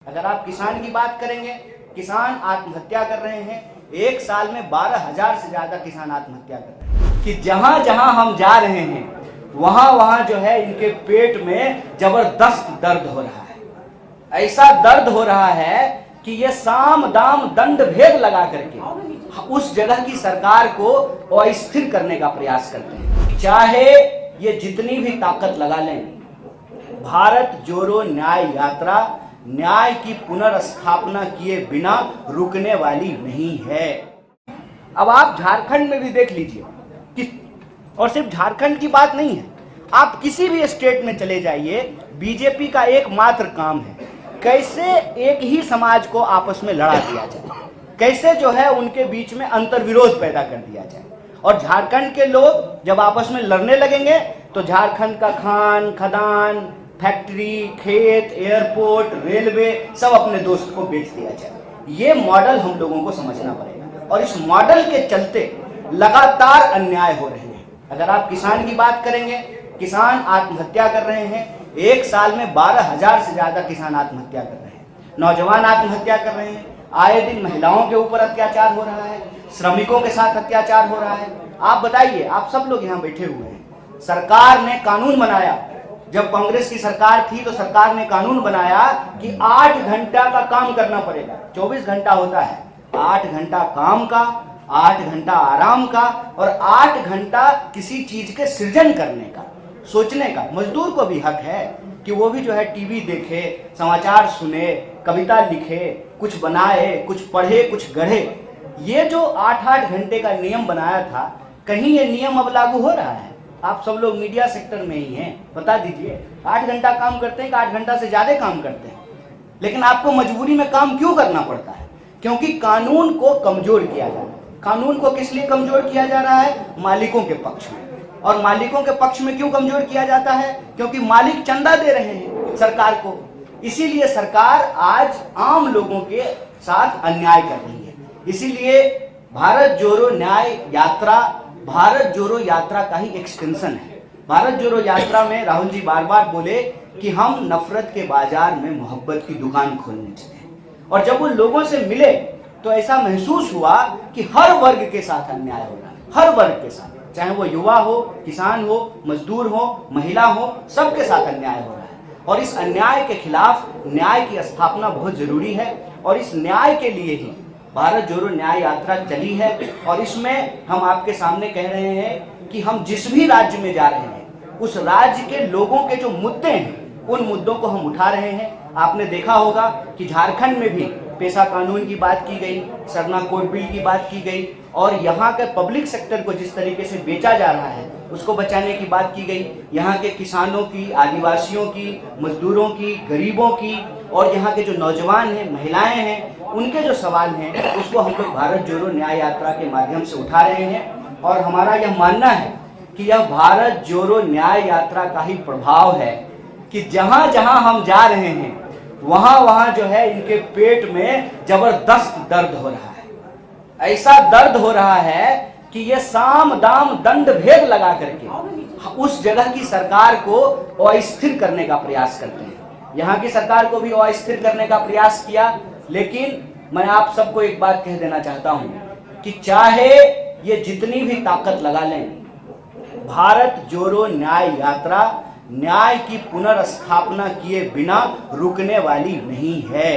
अगर आप किसान की बात करेंगे, किसान आत्महत्या कर रहे हैं। एक साल में 12,000 से ज्यादा किसान आत्महत्या कर रहे हैं। कि जहां जहां हम जा रहे हैं वहां वहां जो है इनके पेट में जबरदस्त दर्द हो रहा है। ऐसा दर्द हो रहा है कि ये साम दाम दंड भेद लगा करके उस जगह की सरकार को अस्थिर करने का प्रयास करते हैं। चाहे ये जितनी भी ताकत लगा लें, भारत जोड़ो न्याय यात्रा न्याय की पुनर्स्थापना किए बिना रुकने वाली नहीं है। अब आप झारखंड में भी देख लीजिए कि, और सिर्फ झारखंड की बात नहीं है, आप किसी भी स्टेट में चले जाइए, बीजेपी का एकमात्र काम है कैसे एक ही समाज को आपस में लड़ा दिया जाए, कैसे जो है उनके बीच में अंतर्विरोध पैदा कर दिया जाए। और झारखंड के लोग जब आपस में लड़ने लगेंगे तो झारखंड का खान खदान, फैक्ट्री, खेत, एयरपोर्ट, रेलवे सब अपने दोस्त को बेच दिया जाए। ये मॉडल हम लोगों को समझना पड़ेगा और इस मॉडल के चलते लगातार अन्याय हो रहे हैं। अगर आप किसान की बात करेंगे, किसान आत्महत्या कर रहे हैं। एक साल में 12,000 से ज्यादा किसान आत्महत्या कर रहे हैं। नौजवान आत्महत्या कर रहे हैं। आए दिन महिलाओं के ऊपर अत्याचार हो रहा है, श्रमिकों के साथ अत्याचार हो रहा है। आप बताइए, आप सब लोग यहाँ बैठे हुए हैं, सरकार ने कानून बनाया, जब कांग्रेस की सरकार थी तो सरकार ने कानून बनाया कि 8 घंटा का काम करना पड़ेगा। 24 घंटा होता है, 8 घंटा काम का, 8 घंटा आराम का और 8 घंटा किसी चीज के सृजन करने का, सोचने का। मजदूर को भी हक है कि वो भी जो है टीवी देखे, समाचार सुने, कविता लिखे, कुछ बनाए, कुछ पढ़े, कुछ गढ़े। ये जो 8-8 घंटे का नियम बनाया था, कहीं ये नियम अब लागू हो रहा है? आप सब लोग मीडिया सेक्टर में ही हैं, बता दीजिए 8 घंटा काम करते हैं कि 8 घंटा से ज्यादा काम करते हैं? लेकिन आपको मजबूरी में काम क्यों करना पड़ता है? क्योंकि कानून को कमजोर किया जा रहा है। कानून को किस लिए कमजोर किया जा रहा है? मालिकों के पक्ष में। और मालिकों के पक्ष में क्यों कमजोर किया जाता है? क्योंकि मालिक चंदा दे रहे हैं सरकार को। इसीलिए सरकार आज आम लोगों के साथ अन्याय कर रही है। इसीलिए भारत जोड़ो न्याय यात्रा भारत जोड़ो यात्रा का ही एक्सटेंशन है। भारत जोड़ो यात्रा में राहुल जी बार बार बोले कि हम नफरत के बाजार में मोहब्बत की दुकान खोलने चले। और जब वो लोगों से मिले तो ऐसा महसूस हुआ कि हर वर्ग के साथ अन्याय हो रहा है, हर वर्ग के साथ, चाहे वो युवा हो, किसान हो, मजदूर हो, महिला हो, सबके साथ अन्याय हो रहा है। और इस अन्याय के खिलाफ न्याय की स्थापना बहुत जरूरी है और इस न्याय के लिए ही भारत जोड़ो न्याय यात्रा चली है। और इसमें हम आपके सामने कह रहे हैं कि हम जिस भी राज्य में जा रहे हैं उस राज्य के लोगों के जो मुद्दे हैं उन मुद्दों को हम उठा रहे हैं। आपने देखा होगा कि झारखंड में भी पेशा कानून की बात की गई, सरना कोड बिल की बात की गई और यहाँ के पब्लिक सेक्टर को जिस तरीके से बेचा जा रहा है उसको बचाने की बात की गई। यहाँ के किसानों की, आदिवासियों की, मजदूरों की, गरीबों की और यहाँ के जो नौजवान हैं, महिलाएं हैं, उनके जो सवाल हैं उसको हम लोग भारत जोड़ो न्याय यात्रा के माध्यम से उठा रहे हैं। और हमारा यह मानना है कि यह भारत जोड़ो न्याय यात्रा का ही प्रभाव है कि जहां जहां हम जा रहे हैं वहां वहां जो है इनके पेट में जबरदस्त दर्द हो रहा है। ऐसा दर्द हो रहा है कि ये साम दाम दंड भेद लगा करके उस जगह की सरकार को अस्थिर करने का प्रयास करते हैं। यहाँ की सरकार को भी अस्थिर करने का प्रयास किया। लेकिन मैं आप सबको एक बात कह देना चाहता हूं कि चाहे ये जितनी भी ताकत लगा लें, भारत जोड़ो न्याय यात्रा न्याय की पुनर्स्थापना किए बिना रुकने वाली नहीं है।